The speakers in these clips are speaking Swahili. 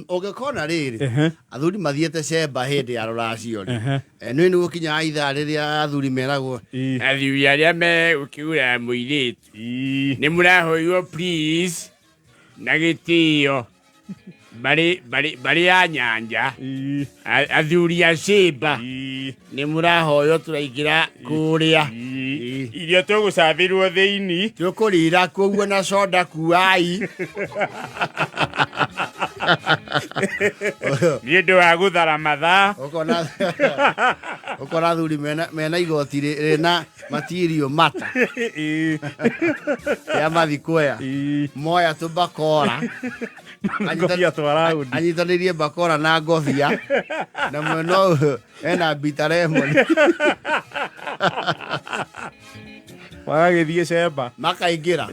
Ugikona riri athuri mathiete cemba hindi ya ruracio ri ni gukinya ithaa riria athuri meragwo athuri aria me ukiura muiritu ni murahoirwo please na gitio bari ya nyanja athuri a cemba ni murahoyo turaigira kuria irio tugucabirwo thiini tukurira kuguo na soda kuai ni ndu wa guthara mathaa ukona thuri mena igoti rina material mata ya mathikoya moya tubakora anyitanirie bakora na ngobia na mweno ena bitaremoni wagithie cemba makaingira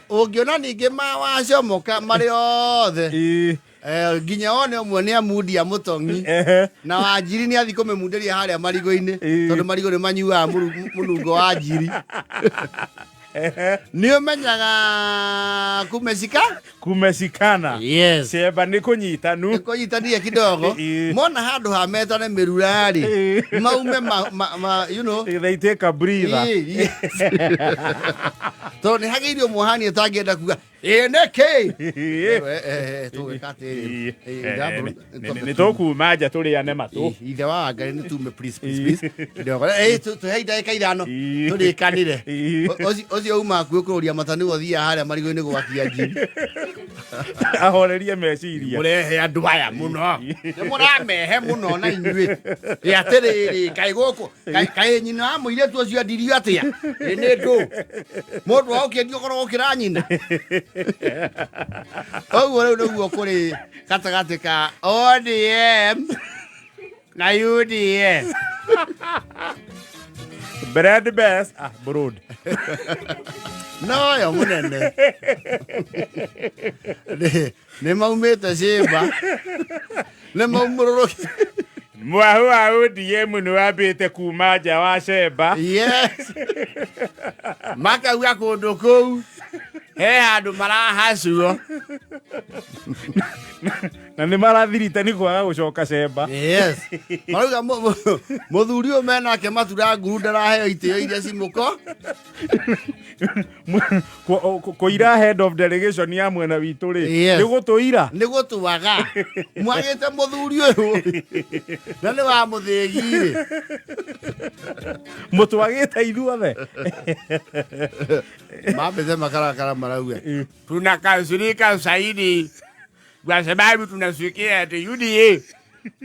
ungiona ningi mawacomoka mari othe nginya one omwe ni amudi ya mutongi na Wanjiri ni athi kumemunderia haria marigo-ini tondu marigo ni manyuaga munungo wa Wanjiri ni umenyaga kumeshikana yes cemba ni kunyitania kidogo mona handu hametane mirurari maume you know they take a breather to ni hagirio muhani atangienda kuga neke tugikate ni tukuma nja turiane matu ithe wa Ngai ni tume please ndio tuhei ndagika ithano turikanire ocio uma kuikururia matani wothia haria marigo-ini gwakia Njiri ahorerie meciria murehe andu aya muno ni muramehe muno na inyui atiriri kai guku kai nyina wa muiretu ucio ndirio atia ni ndu mundu wa ukiendio korwo ukira nyina oguo riu niguo kuri gatagati ka ODM na UDA bread best broad no yo munene ne maumete cemba ne maumuroroki mwahu wa ODM ni wambite kuma nja wa cemba yes makauga kundu kuu he handu marahacuo na ni marathirite ni kwaga gucoka cemba yes marauga muthuri uyu menake matura nguru ndaraheo itio iria cimuko kuira head of delegation ya mwena witu ri ni gutuira ni gutuaga mwagite muthuri uyu na ni wa muthigi mutwagite ithuothe mabeze makarakara marauga tunakasirika usaidi kwa sababu tunasikia ati UDA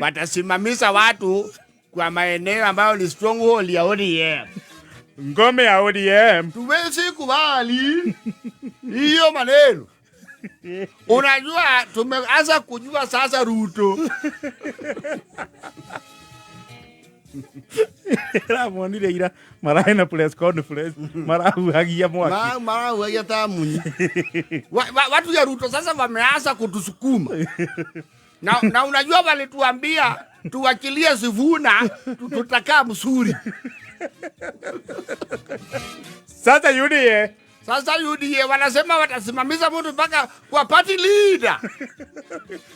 watasimamisha watu kwa maeneo ambayo ni stronghold ya ODM. Ngome ya ODM tuwezi kubali hiyo maneno. Unajua tumeanza kujua sasa Ruto Ramonire ira maraina press conference marahuagia mwaki marahuagia tamunyi watu ya Ruto sasa wameanza kutusukuma na unajua walituambia tuwachilie Sifuna tutakaa mzuri. Sasa UDA wanasema watasimamisha mtu mpaka kwa party leader.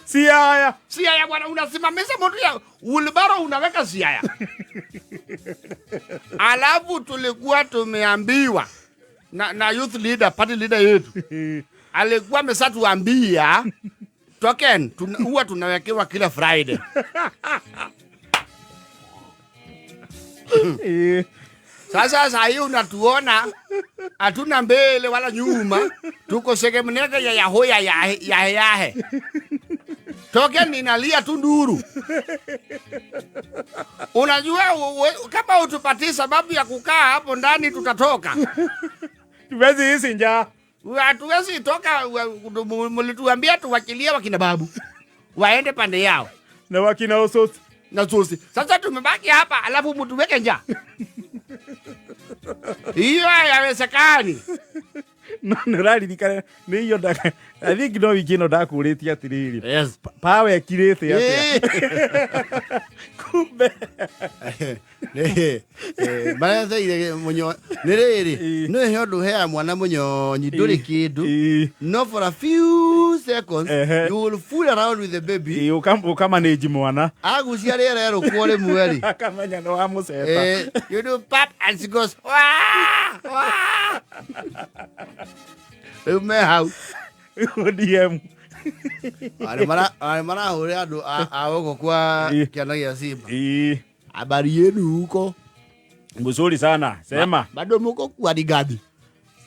Siaya bwana, unasimamisha mtu ya ulibaro unaweka siaya. Alafu tulikuwa tumeambiwa na youth leader, party leader yetu alikuwa amesatuambia token huwa tunawekewa kila Friday. Sasa hii unatuona hatuna mbele wala nyuma, tuko segemnega ya yahoya yahe. Token inalia tu nduru. Unajua kama utupatie sababu ya kukaa hapo ndani tutatoka. Tuwezi hisi nja. Hatuwezi toka, mlituambia tuwachilie wakina babu waende pande yao. Na wakina Ososi. Na Sosi. Sasa tumebaki hapa alafu mtu weke nja. Hiyo haiwezekani. Nurali dikare ni hiyo ndaka. I think no wikino ndakuretia atiriri. Yes. Pawe kirete atia. Kumbe. Bara sai munyo niriri no he ondu he mwana munyonyi nduri kindu no for a few seconds you will fool around with the baby ukamanage mwana agucia rero kwore mweri akamenya no amuseta you do pap and she goes wah ume how ODM ale mara hore andu aoko kwa kiana gia Simba habari yenu huko mzuri sana sema bado mko kwa digadi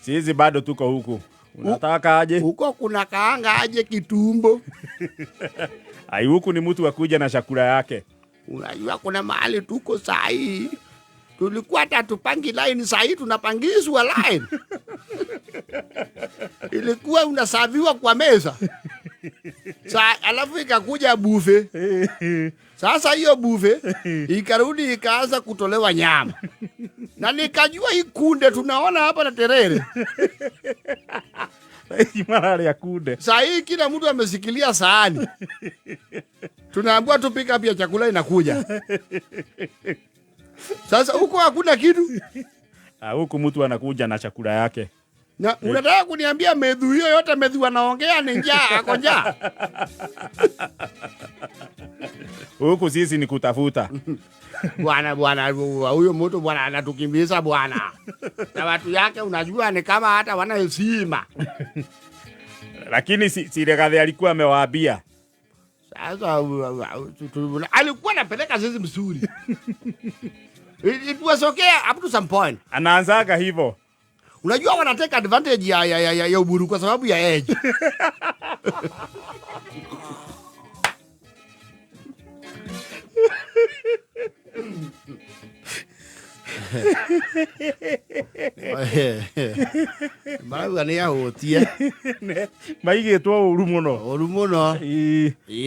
sisi bado tuko huku unataka aje huko kuna kaanga aje kitumbo ai huku ni mtu akuja na chakula yake unajua kuna mahali tuko sahi tulikuwa hata tupangi line sahi tunapangizwa line ilikuwa unasaviwa kwa meza alafu ikakuja buffet sasa hiyo buffet ikarudi ikaanza kutolewa nyama na nikajua hii kunde tunaona hapa na terere marari ya kunde sahi kila mtu amesikilia sahani tunaambiwa tupika pia chakula inakuja sasa huko hakuna kitu huko mtu anakuja na chakula yake na unataka kuniambia medhu hiyo yote medhu anaongea ni njaa ako njaa huko sisi ni kutafuta bwana huyo mtu bwana anatukimbiza bwana na watu yake unajua ni kama hata wana heshima lakini si Legathi alikuwa amewaambia sasa alikuwa anapeleka sisi mzuri it was okay up to some point anaanzaga hivyo unajua wana take advantage ya uburu kwa sababu ya age Mara ni ya hotia maigitwo uru muno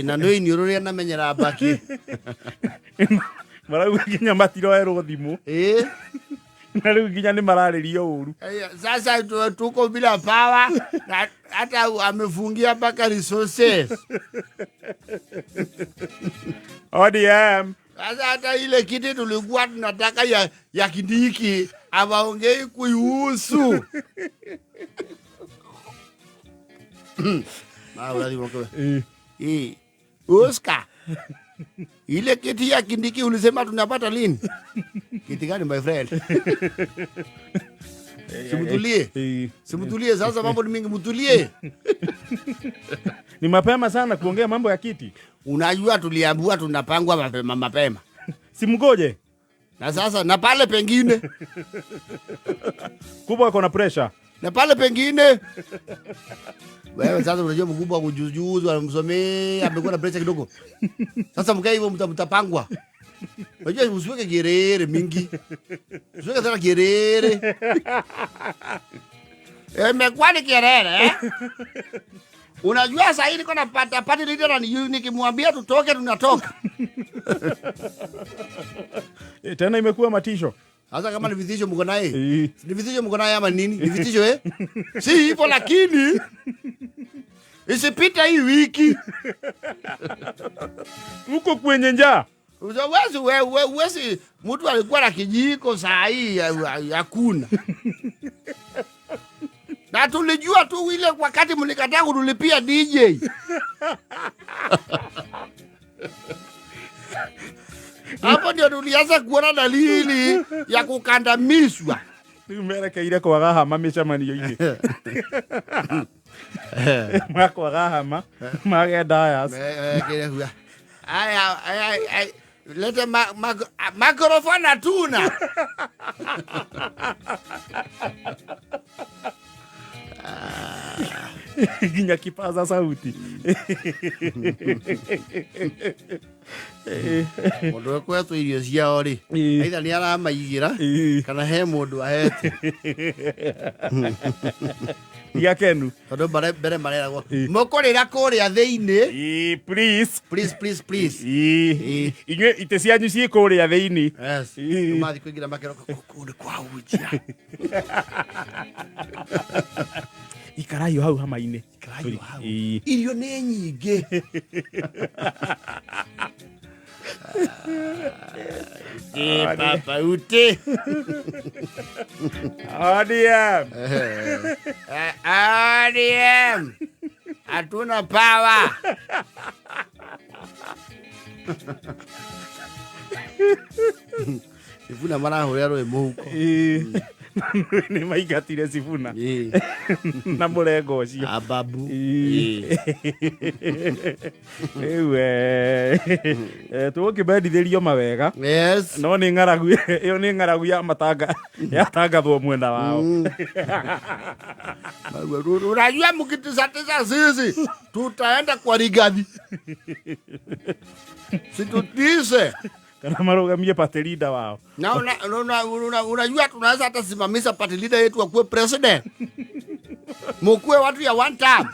na ndoi ni ururia na menyera baki mara ginya matiroerwo thimu na riu ginya ni mararirio uru sasa tuko bila power hata amefungia mpaka resources ODM sasa hata ile kiti tulikuwa tunataka ya Kindiki awaongei kuihusu Oscar ile kiti ya Kindiki ulisema tunapata lini? Kiti gani my friend? Simutulie sasa, mambo ni mingi, mutulie. Ni mapema sana kuongea mambo ya kiti. Unajua tuliambiwa tunapangwa mapema. Simgoje. Na sasa na pale pengine kubwa ako na pressure. Na pale pengine wewe sasa unajua mkubwa kujujuzu anamsomea amekuwa na pressure kidogo. Sasa mkae hivyo mtapangwa. Unajua usiweke gerere mingi. Usiweke sana gerere. Imekuwa ni gerere Unajua sasa hivi niko napata party leader nikimwambia tutoke tunatoka. Tena imekuwa matisho. Sasa kama ni vitisho mko naye. Ni vitisho mko naye ama nini? Ni vitisho Si hivyo lakini isipita hii wiki. Uko kwenye njaa. Uwezi mtu alikuwa na kijiko saa hii hakuna. Na tulijua tu ile wakati mlikataa kunulipia DJ. Hapo ndio tulianza kuona dalili ya kukandamizwa. Nimereka ile kwa raha mameshamanio ile. Mwako raha magedayas. Aya lete mikrofoni hatuna. Ginya kipaza sauti. Mundu kwetu irio ciao ri aitha ni aramayigira kana he mundu ahete ya kenu tondu mbere mareragwo mukurira kuria thiini please inywe ite cianyu ci kuria thiini mathi kuingira makero kundu kwa ujia ikarayo hau hama-ini irio ni nyingi Papa Ute. ODM. ODM. Hatuna power. Sifuna marahũrĩra rũĩ mũhuko. Nĩ maingatire Sifuna na mũrengo ũcio ababu tũgũkĩmendithĩrio mawega no nĩ ng'aragu ĩyo nĩ ng'aragu yatangathwo mwena wao. Unajua mkitisatisa sisi tutaenda kwa Rigathi situtise kana marugamie party leader wao. Na unajua tunaweza hata simamisha party leader yetu akuwe president. Mkuwe watu ya one time.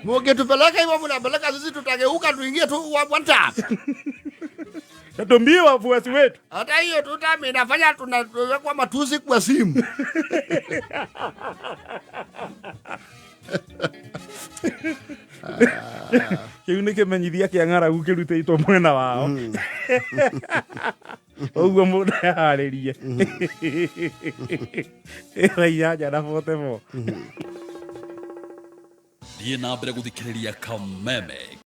Mkitupeleka hivyo mnapeleka sisi tutageuka tuingie tu one time. Tumbie wafuasi wetu. Hata hiyo tutami inafanya tunawekwa matusi kwa simu. Kiu nĩ kĩmenyithia kĩa ng'aragu kĩrutĩtwo mwena wao. Ũguo mũndũ eharĩrie. Raia njana 44. Thiĩ na mbere gũthikĩrĩria Kameme.